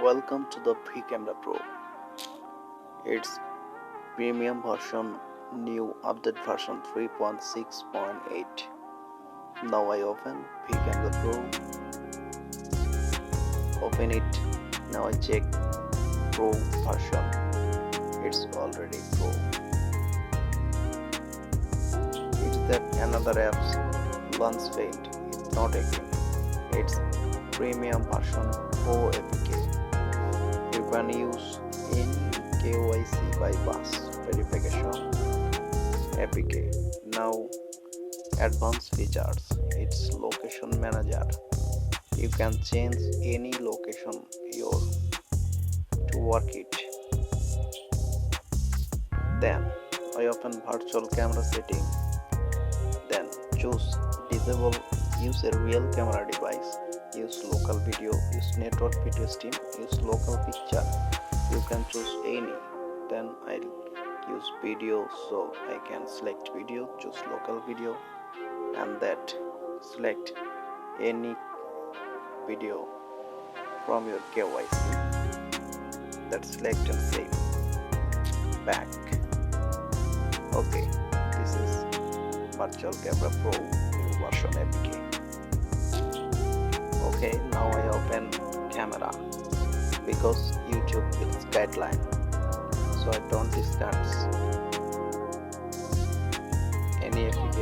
Welcome to the Vcamera Pro. It's premium version, new update version 3.6.8. Now I open Vcamera Pro. Open it. Now I check Pro version. It's already Pro. It's that another app's launch failed. It's not active. It's premium version Pro APK. You can use any KYC bypass verification APK. Now advanced features. It's location manager. You can change any location to work it. Then I open virtual camera setting. Then choose disable, use a real camera device, use local video, use network video stream, use local picture. You can choose any. Then I'll use video, so I can select video, choose local video, and that select any video from your KYC. That select and save. Back. Okay, this is Vcamera Pro new version APK. Okay, now I open camera because YouTube is guideline, so I don't discard any APK.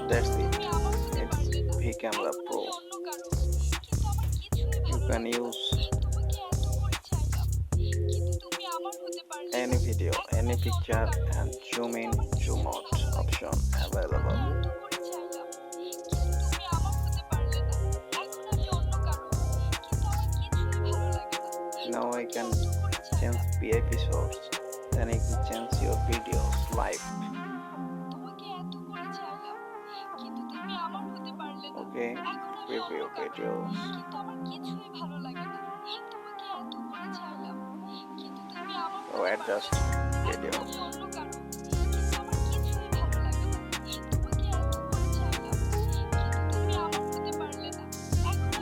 That's it. It's Vcamera Pro. You can use any video, any picture, and zoom in, zoom out option available. Now I can change PIP source. Then I can change your videos live. Okay, preview videos. So adjust video.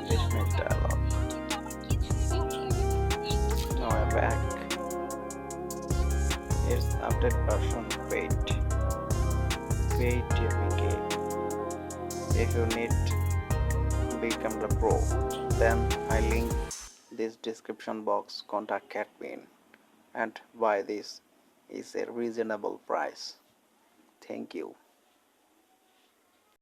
Dismiss dialog. Now I'm back. It's update version paid APK. If you need Vcamera Pro, then I link this description box, contact admin, and buy this is a reasonable price. Thank you.